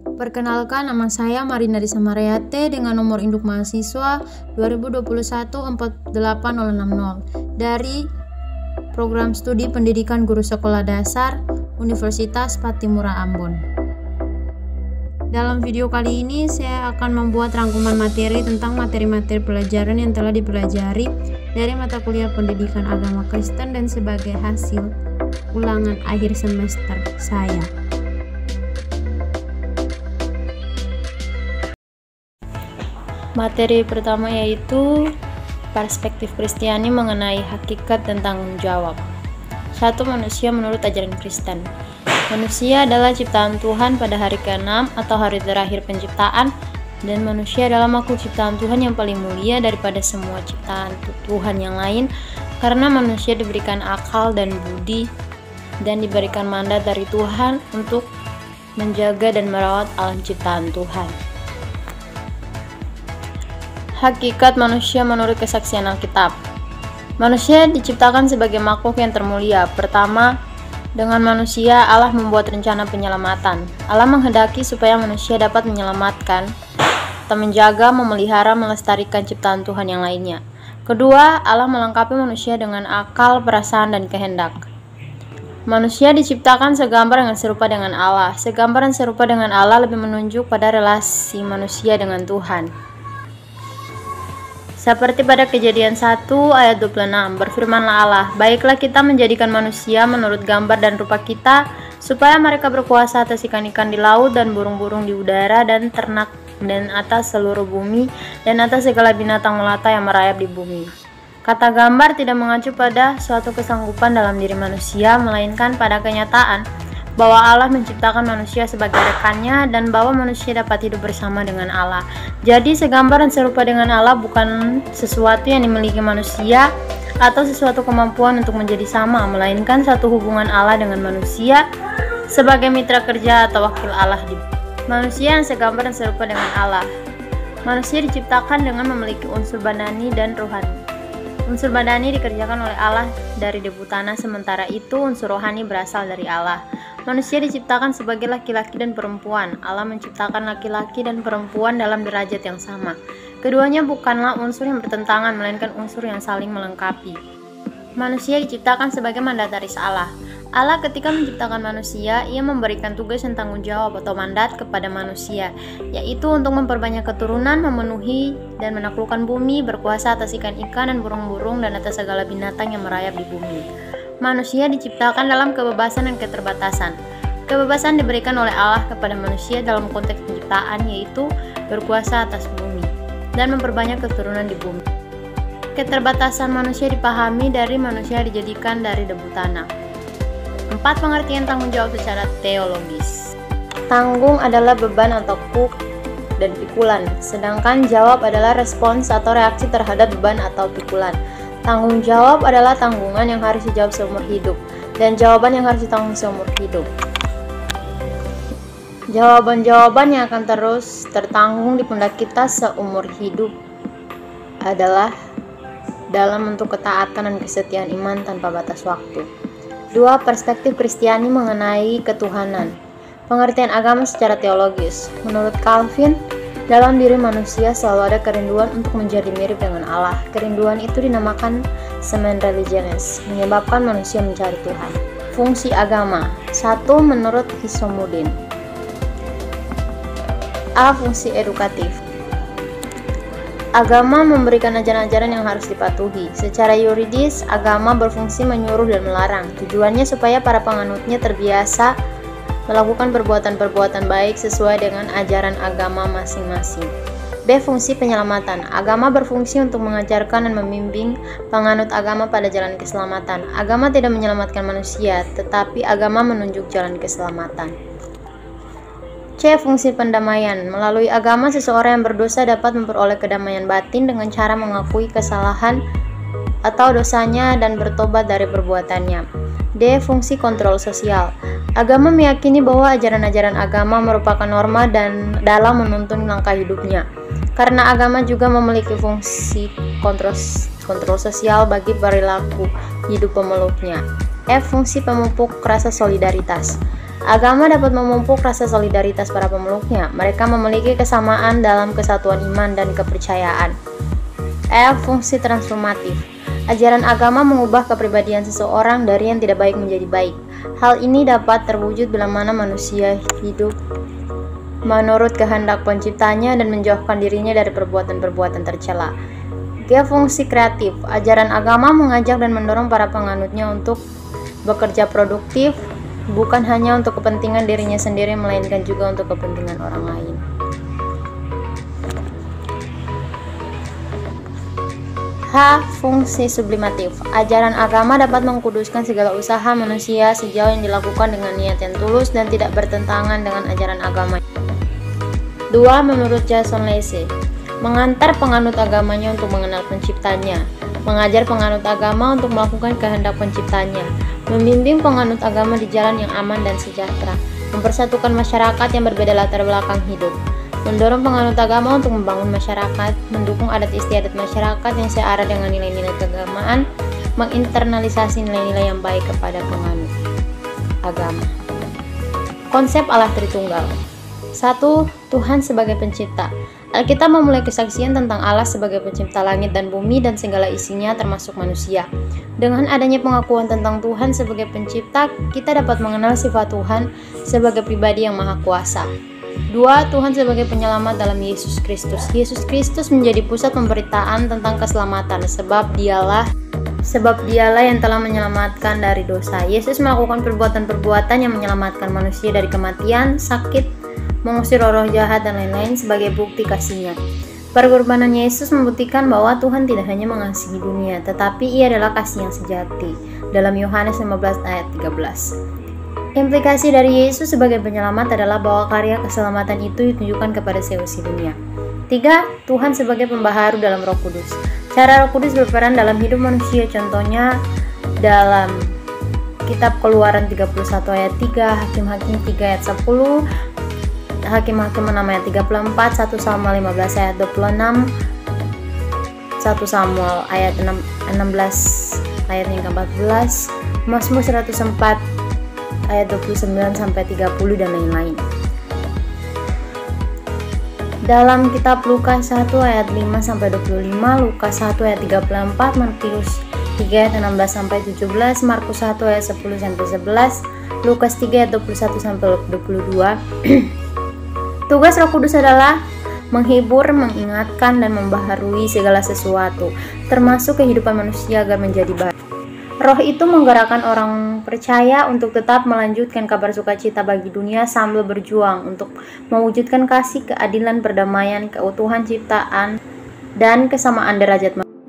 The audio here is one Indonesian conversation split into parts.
Perkenalkan, nama saya Marina Disa Mariate dengan nomor induk mahasiswa 2021-48060 dari Program Studi Pendidikan Guru Sekolah Dasar Universitas Patimura Ambon. Dalam video kali ini saya akan membuat rangkuman materi tentang materi-materi pelajaran yang telah dipelajari dari mata kuliah Pendidikan Agama Kristen dan sebagai hasil ulangan akhir semester saya. Materi pertama yaitu perspektif Kristiani mengenai hakikat dan tanggung jawab. 1. Manusia menurut ajaran Kristen. Manusia adalah ciptaan Tuhan pada hari ke-6 atau hari terakhir penciptaan, dan manusia adalah makhluk ciptaan Tuhan yang paling mulia daripada semua ciptaan Tuhan yang lain, karena manusia diberikan akal dan budi dan diberikan mandat dari Tuhan untuk menjaga dan merawat alam ciptaan Tuhan. Hakikat manusia menurut kesaksian Alkitab. Manusia diciptakan sebagai makhluk yang termulia. Pertama, dengan manusia Allah membuat rencana penyelamatan. Allah menghendaki supaya manusia dapat menyelamatkan atau menjaga, memelihara, melestarikan ciptaan Tuhan yang lainnya. Kedua, Allah melengkapi manusia dengan akal, perasaan, dan kehendak. Manusia diciptakan segambar dan serupa dengan Allah. Segambar dan serupa dengan Allah lebih menunjuk pada relasi manusia dengan Tuhan. Seperti pada Kejadian 1 ayat 26, berfirmanlah Allah, baiklah kita menjadikan manusia menurut gambar dan rupa kita, supaya mereka berkuasa atas ikan-ikan di laut dan burung-burung di udara dan ternak dan atas seluruh bumi dan atas segala binatang melata yang merayap di bumi. Kata gambar tidak mengacu pada suatu kesanggupan dalam diri manusia, melainkan pada kenyataan bahwa Allah menciptakan manusia sebagai rekannya dan bahwa manusia dapat hidup bersama dengan Allah. Jadi segambar dan serupa dengan Allah bukan sesuatu yang dimiliki manusia atau sesuatu kemampuan untuk menjadi sama, melainkan satu hubungan Allah dengan manusia sebagai mitra kerja atau wakil Allah. Manusia yang segambar dan serupa dengan Allah. Manusia diciptakan dengan memiliki unsur badani dan rohani. Unsur badani dikerjakan oleh Allah dari debu tanah, sementara itu unsur rohani berasal dari Allah. Manusia diciptakan sebagai laki-laki dan perempuan. Allah menciptakan laki-laki dan perempuan dalam derajat yang sama. Keduanya bukanlah unsur yang bertentangan, melainkan unsur yang saling melengkapi. Manusia diciptakan sebagai mandataris Allah. Allah ketika menciptakan manusia, Ia memberikan tugas dan tanggung jawab atau mandat kepada manusia, yaitu untuk memperbanyak keturunan, memenuhi dan menaklukkan bumi, berkuasa atas ikan-ikan dan burung-burung dan atas segala binatang yang merayap di bumi. Manusia diciptakan dalam kebebasan dan keterbatasan. Kebebasan diberikan oleh Allah kepada manusia dalam konteks penciptaan, yaitu berkuasa atas bumi dan memperbanyak keturunan di bumi. Keterbatasan manusia dipahami dari manusia dijadikan dari debu tanah. 4. Pengertian tanggung jawab secara teologis. Tanggung adalah beban atau kuk dan pikulan, sedangkan jawab adalah respons atau reaksi terhadap beban atau pikulan. Tanggung jawab adalah tanggungan yang harus dijawab seumur hidup, dan jawaban yang harus ditanggung seumur hidup. Jawaban-jawaban yang akan terus tertanggung di pundak kita seumur hidup adalah dalam bentuk ketaatan dan kesetiaan iman tanpa batas waktu. 2. Perspektif Kristiani mengenai ketuhanan. Pengertian agama secara teologis. Menurut Calvin, dalam diri manusia selalu ada kerinduan untuk menjadi mirip dengan Allah. Kerinduan itu dinamakan semen religiones, menyebabkan manusia mencari Tuhan. Fungsi agama. 1. Menurut Hisomudin. A. Fungsi edukatif. Agama memberikan ajaran-ajaran yang harus dipatuhi. Secara yuridis, agama berfungsi menyuruh dan melarang. Tujuannya supaya para penganutnya terbiasa melakukan perbuatan-perbuatan baik sesuai dengan ajaran agama masing-masing. B. Fungsi penyelamatan. Agama berfungsi untuk mengajarkan dan membimbing penganut agama pada jalan keselamatan. Agama tidak menyelamatkan manusia, tetapi agama menunjuk jalan keselamatan. C. Fungsi pendamaian. Melalui agama, seseorang yang berdosa dapat memperoleh kedamaian batin dengan cara mengakui kesalahan atau dosanya dan bertobat dari perbuatannya. D. Fungsi kontrol sosial. Agama meyakini bahwa ajaran-ajaran agama merupakan norma dan dalam menuntun langkah hidupnya. Karena agama juga memiliki fungsi kontrol sosial bagi perilaku hidup pemeluknya. F. Fungsi pemupuk rasa solidaritas. Agama dapat memupuk rasa solidaritas para pemeluknya. Mereka memiliki kesamaan dalam kesatuan iman dan kepercayaan. Fungsi transformatif. Ajaran agama mengubah kepribadian seseorang dari yang tidak baik menjadi baik. Hal ini dapat terwujud bila mana manusia hidup menurut kehendak penciptanya dan menjauhkan dirinya dari perbuatan-perbuatan tercela. Fungsi kreatif. Ajaran agama mengajak dan mendorong para penganutnya untuk bekerja produktif, bukan hanya untuk kepentingan dirinya sendiri, melainkan juga untuk kepentingan orang lain. Fungsi sublimatif. Ajaran agama dapat mengkuduskan segala usaha manusia sejauh yang dilakukan dengan niat yang tulus dan tidak bertentangan dengan ajaran agama. 2. Menurut Jason Lacey, mengantar penganut agamanya untuk mengenal penciptanya, mengajar penganut agama untuk melakukan kehendak penciptanya, membimbing penganut agama di jalan yang aman dan sejahtera, mempersatukan masyarakat yang berbeda latar belakang hidup, mendorong penganut agama untuk membangun masyarakat, mendukung adat istiadat masyarakat yang searah dengan nilai-nilai keagamaan, menginternalisasi nilai-nilai yang baik kepada penganut agama. Konsep Allah Tritunggal. 1. Tuhan sebagai pencipta. Alkitab memulai kesaksian tentang Allah sebagai pencipta langit dan bumi dan segala isinya termasuk manusia. Dengan adanya pengakuan tentang Tuhan sebagai pencipta, kita dapat mengenal sifat Tuhan sebagai pribadi yang maha kuasa. 2. Tuhan sebagai penyelamat dalam Yesus Kristus. Yesus Kristus menjadi pusat pemberitaan tentang keselamatan sebab dialah yang telah menyelamatkan dari dosa. Yesus melakukan perbuatan-perbuatan yang menyelamatkan manusia dari kematian, sakit, mengusir roh jahat dan lain-lain sebagai bukti kasih-Nya. Pengorbanan Yesus membuktikan bahwa Tuhan tidak hanya mengasihi dunia, tetapi Ia adalah kasih yang sejati. Dalam Yohanes 15 ayat 13. Implikasi dari Yesus sebagai penyelamat adalah bahwa karya keselamatan itu ditujukan kepada seluruh dunia. 3. Tuhan sebagai pembaharu dalam Roh Kudus. Cara Roh Kudus berperan dalam hidup manusia, contohnya dalam Kitab Keluaran 31 ayat 3, Hakim-Hakim 3 ayat 10, Hakim-Hakim 6 ayat 34, 1 Samuel 15 ayat 26, 1 Samuel ayat 16 ayat yang ke-14, Mazmur 104 ayat 29 sampai 30 dan lain-lain. Dalam kitab Lukas 1 ayat 5 sampai 25, Lukas 1 ayat 34, Matius 3 ayat 16 sampai 17, Markus 1 ayat 10 sampai 11, Lukas 3 ayat 21 sampai 22. Tugas Roh Kudus adalah menghibur, mengingatkan, dan membaharui segala sesuatu, termasuk kehidupan manusia agar menjadi baik. Roh itu menggerakkan orang percaya untuk tetap melanjutkan kabar sukacita bagi dunia sambil berjuang untuk mewujudkan kasih, keadilan, perdamaian, keutuhan ciptaan, dan kesamaan derajat manusia.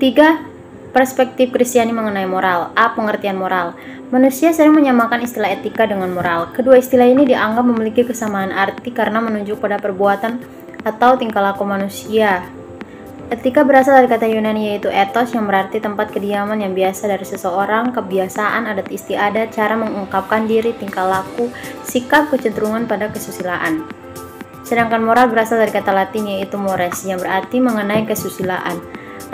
3. Perspektif Kristiani mengenai moral. Pengertian moral. Manusia sering menyamakan istilah etika dengan moral. Kedua istilah ini dianggap memiliki kesamaan arti karena menunjuk pada perbuatan atau tingkah laku manusia. Etika berasal dari kata Yunani yaitu ethos yang berarti tempat kediaman yang biasa dari seseorang, kebiasaan, adat istiadat, cara mengungkapkan diri, tingkah laku, sikap, kecenderungan pada kesusilaan. Sedangkan moral berasal dari kata Latin yaitu mores yang berarti mengenai kesusilaan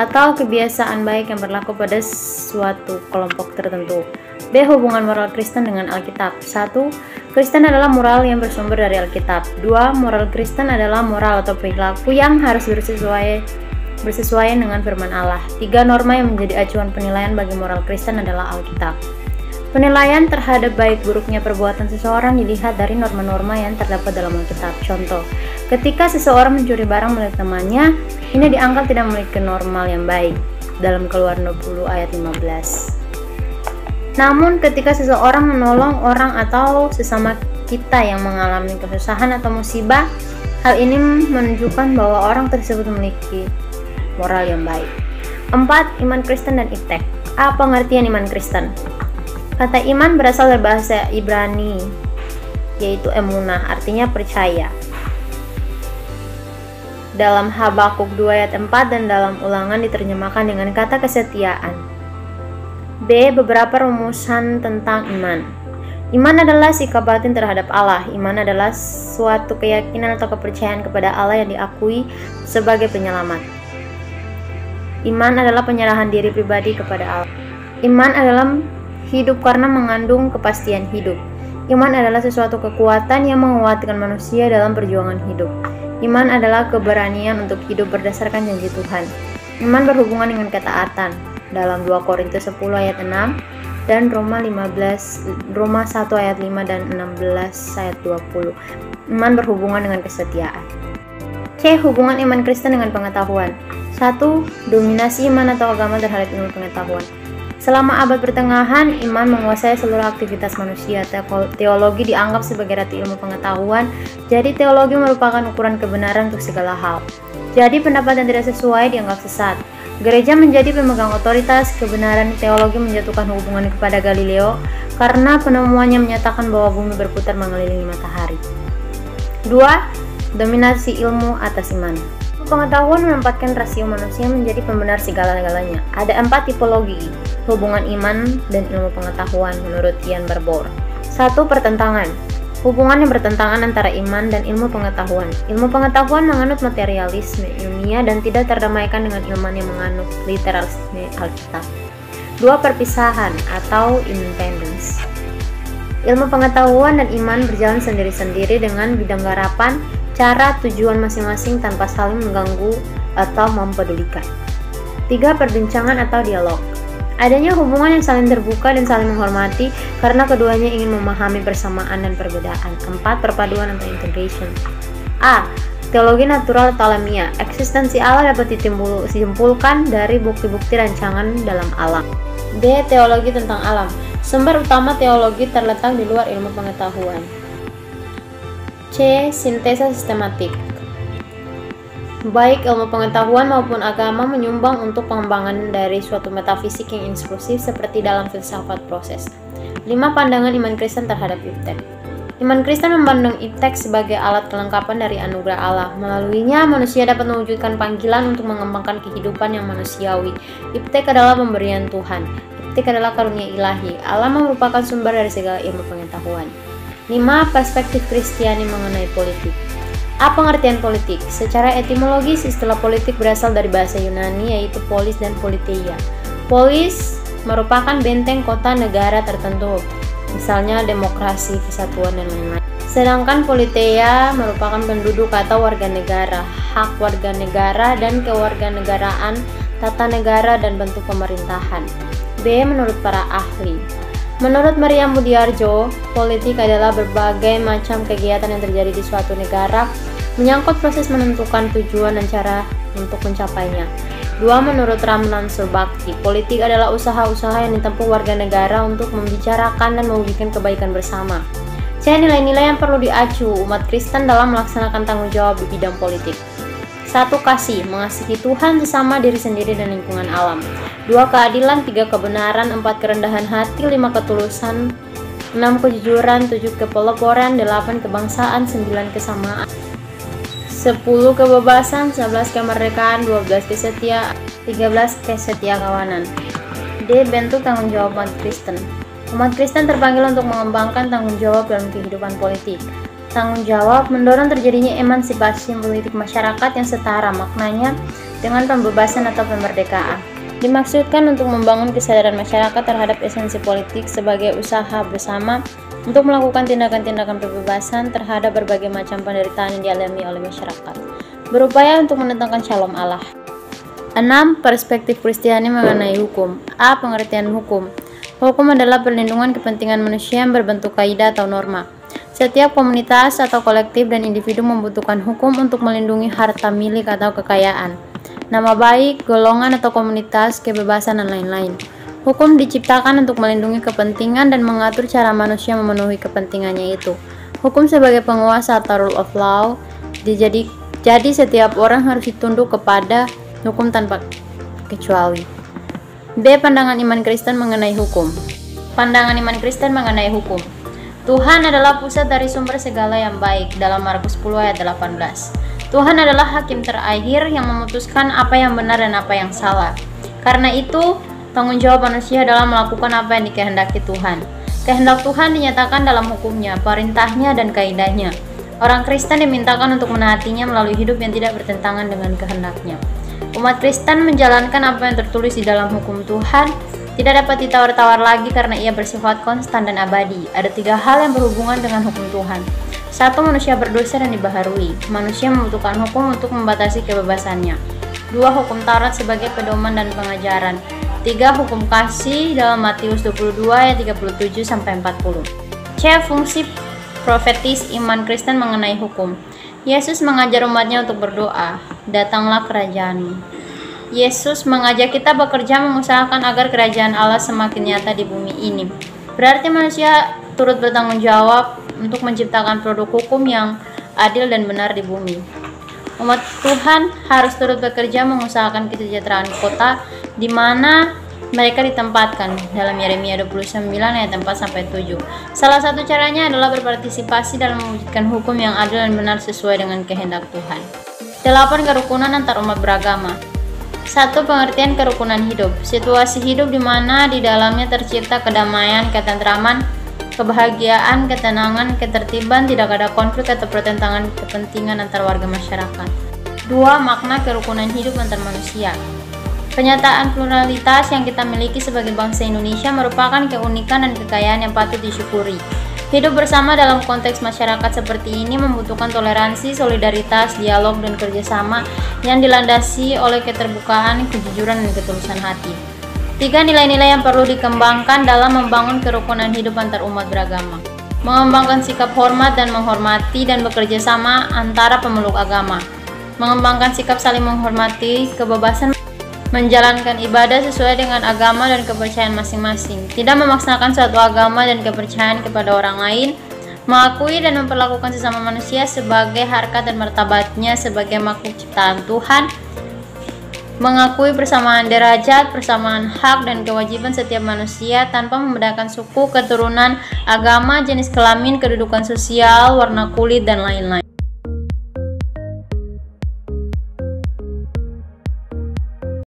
atau kebiasaan baik yang berlaku pada suatu kelompok tertentu. Hubungan moral Kristen dengan Alkitab. 1. Kristen adalah moral yang bersumber dari Alkitab. 2. Moral Kristen adalah moral atau perilaku yang harus bersesuaian dengan firman Allah. 3. Norma yang menjadi acuan penilaian bagi moral Kristen adalah Alkitab. Penilaian terhadap baik buruknya perbuatan seseorang dilihat dari norma-norma yang terdapat dalam Alkitab. Contoh, ketika seseorang mencuri barang milik temannya, ini dianggap tidak memiliki normal yang baik. Dalam Keluaran 20 ayat 15. Namun ketika seseorang menolong orang atau sesama kita yang mengalami kesusahan atau musibah, hal ini menunjukkan bahwa orang tersebut memiliki moral yang baik. 4. Iman Kristen dan iptek. Pengertian iman Kristen. Kata iman berasal dari bahasa Ibrani yaitu emunah, artinya percaya. Dalam Habakuk 2 ayat 4 dan dalam Ulangan diterjemahkan dengan kata kesetiaan. Beberapa rumusan tentang iman. Iman adalah sikap batin terhadap Allah. Iman adalah suatu keyakinan atau kepercayaan kepada Allah yang diakui sebagai penyelamat. Iman adalah penyerahan diri pribadi kepada Allah. Iman adalah hidup karena mengandung kepastian hidup. Iman adalah sesuatu kekuatan yang menguatkan manusia dalam perjuangan hidup. Iman adalah keberanian untuk hidup berdasarkan janji Tuhan. Iman berhubungan dengan ketaatan dalam 2 Korintus 10 ayat 6 dan Roma 1 ayat 5 dan 16 ayat 20. Iman berhubungan dengan kesetiaan. C. Hubungan iman Kristen dengan pengetahuan. 1. Dominasi iman atau agama terhadap ilmu pengetahuan. Selama abad pertengahan, iman menguasai seluruh aktivitas manusia. Teologi dianggap sebagai ratu ilmu pengetahuan, jadi teologi merupakan ukuran kebenaran untuk segala hal. Jadi pendapat yang tidak sesuai dianggap sesat. Gereja menjadi pemegang otoritas kebenaran. Teologi menjatuhkan hubungan kepada Galileo karena penemuannya menyatakan bahwa bumi berputar mengelilingi matahari. 2. Dominasi ilmu atas iman. Pengetahuan menempatkan rasio manusia menjadi pembenar segala-galanya. Ada 4 tipologi hubungan iman dan ilmu pengetahuan menurut Ian Barbour. 1. Pertentangan. Hubungan yang bertentangan antara iman dan ilmu pengetahuan. Ilmu pengetahuan menganut materialisme ilmiah dan tidak terdamaikan dengan iman yang menganut literalisme Alkitab. 2. Perpisahan atau independence. Ilmu pengetahuan dan iman berjalan sendiri-sendiri dengan bidang garapan, cara, tujuan masing-masing tanpa saling mengganggu atau mempedulikan. 3. Perbincangan atau dialog. Adanya hubungan yang saling terbuka dan saling menghormati karena keduanya ingin memahami persamaan dan perbedaan. 4. Perpaduan atau integration. A. Teologi natural atau alamiah. Eksistensi Allah dapat disimpulkan dari bukti-bukti rancangan dalam alam. B. Teologi tentang alam. Sumber utama teologi terletak di luar ilmu pengetahuan. C. Sintesa sistematik. Baik ilmu pengetahuan maupun agama menyumbang untuk pengembangan dari suatu metafisik yang inklusif seperti dalam filsafat proses. 5. Pandangan iman Kristen terhadap iptek. Iman Kristen memandang iptek sebagai alat kelengkapan dari anugerah Allah. Melaluinya, manusia dapat mewujudkan panggilan untuk mengembangkan kehidupan yang manusiawi. Iptek adalah pemberian Tuhan. Iptek adalah karunia ilahi. Allah merupakan sumber dari segala ilmu pengetahuan. 5. Perspektif Kristiani mengenai politik. A. Pengertian politik. Secara etimologis, istilah politik berasal dari bahasa Yunani yaitu polis dan politeia. Polis merupakan benteng kota negara tertentu, misalnya demokrasi, kesatuan, dan lain-lain. Sedangkan politeia merupakan penduduk atau warga negara, hak warga negara dan kewarganegaraan, tata negara, dan bentuk pemerintahan. B. Menurut para ahli. Menurut Meriam Budiarjo, politik adalah berbagai macam kegiatan yang terjadi di suatu negara, menyangkut proses menentukan tujuan dan cara untuk mencapainya. 2. Menurut Ramlan Surbakti, politik adalah usaha-usaha yang ditempuh warga negara untuk membicarakan dan mewujudkan kebaikan bersama. C. Nilai-nilai yang perlu diacu umat Kristen dalam melaksanakan tanggung jawab di bidang politik. 1. Kasih, mengasihi Tuhan, sesama, diri sendiri, dan lingkungan alam. 2. Keadilan. 3. Kebenaran. 4. Kerendahan hati. 5. Ketulusan. 6. Kejujuran. 7. Kepeloporan. 8. Kebangsaan. 9. Kesamaan. 10. Kebebasan. 11. Kemerdekaan. 12. Kesetiaan. 13. Kesetiakawanan. D. Bentuk tanggung jawab umat Kristen. Umat Kristen terpanggil untuk mengembangkan tanggung jawab dalam kehidupan politik. Tanggung jawab mendorong terjadinya emansipasi politik masyarakat yang setara maknanya dengan pembebasan atau kemerdekaan. Dimaksudkan untuk membangun kesadaran masyarakat terhadap esensi politik sebagai usaha bersama untuk melakukan tindakan-tindakan pembebasan terhadap berbagai macam penderitaan yang dialami oleh masyarakat, berupaya untuk mendatangkan shalom Allah. 6. Perspektif Kristiani mengenai hukum. A. Pengertian hukum. Hukum adalah perlindungan kepentingan manusia yang berbentuk kaidah atau norma. Setiap komunitas atau kolektif dan individu membutuhkan hukum untuk melindungi harta milik atau kekayaan, nama baik, golongan atau komunitas, kebebasan, dan lain-lain. Hukum diciptakan untuk melindungi kepentingan dan mengatur cara manusia memenuhi kepentingannya itu. Hukum sebagai penguasa atau rule of law, jadi setiap orang harus ditunduk kepada hukum tanpa kecuali. B. Pandangan iman Kristen mengenai hukum. Pandangan iman Kristen mengenai hukum. Tuhan adalah pusat dari sumber segala yang baik dalam Markus 10 ayat 18. Tuhan adalah hakim terakhir yang memutuskan apa yang benar dan apa yang salah. Karena itu, tanggung jawab manusia adalah melakukan apa yang dikehendaki Tuhan. Kehendak Tuhan dinyatakan dalam hukumnya, perintahnya, dan kaidahnya. Orang Kristen dimintakan untuk menaatinya melalui hidup yang tidak bertentangan dengan kehendaknya. Umat Kristen menjalankan apa yang tertulis di dalam hukum Tuhan Tidak dapat ditawar-tawar lagi karena ia bersifat konstan dan abadi. Ada 3 hal yang berhubungan dengan hukum Tuhan. 1. Manusia berdosa dan dibaharui. Manusia membutuhkan hukum untuk membatasi kebebasannya. 2. Hukum Taurat sebagai pedoman dan pengajaran. 3. Hukum kasih dalam Matius 22 ayat 37-40. C. Fungsi profetis iman Kristen mengenai hukum. Yesus mengajar umatnya untuk berdoa, "Datanglah kerajaan-Mu." Yesus mengajak kita bekerja mengusahakan agar kerajaan Allah semakin nyata di bumi ini. Berarti manusia turut bertanggung jawab untuk menciptakan produk hukum yang adil dan benar di bumi. Umat Tuhan harus turut bekerja mengusahakan kesejahteraan kota di mana mereka ditempatkan dalam Yeremia 29 ayat 4-7. Salah satu caranya adalah berpartisipasi dalam mewujudkan hukum yang adil dan benar sesuai dengan kehendak Tuhan. 8. Kerukunan antar umat beragama. 1. Pengertian kerukunan hidup. Situasi hidup di mana di dalamnya tercipta kedamaian, ketentraman, kebahagiaan, ketenangan, ketertiban, tidak ada konflik atau pertentangan kepentingan antar warga masyarakat. 2. Makna kerukunan hidup antar manusia. Penyataan pluralitas yang kita miliki sebagai bangsa Indonesia merupakan keunikan dan kekayaan yang patut disyukuri. Hidup bersama dalam konteks masyarakat seperti ini membutuhkan toleransi, solidaritas, dialog, dan kerjasama yang dilandasi oleh keterbukaan, kejujuran, dan ketulusan hati. 3. Nilai-nilai yang perlu dikembangkan dalam membangun kerukunan hidup antar umat beragama. Mengembangkan sikap hormat dan menghormati dan bekerja sama antara pemeluk agama. Mengembangkan sikap saling menghormati, kebebasan menjalankan ibadah sesuai dengan agama dan kepercayaan masing-masing, tidak memaksakan suatu agama dan kepercayaan kepada orang lain, mengakui dan memperlakukan sesama manusia sebagai harkat dan martabatnya sebagai makhluk ciptaan Tuhan, mengakui persamaan derajat, persamaan hak dan kewajiban setiap manusia tanpa membedakan suku, keturunan, agama, jenis kelamin, kedudukan sosial, warna kulit, dan lain-lain.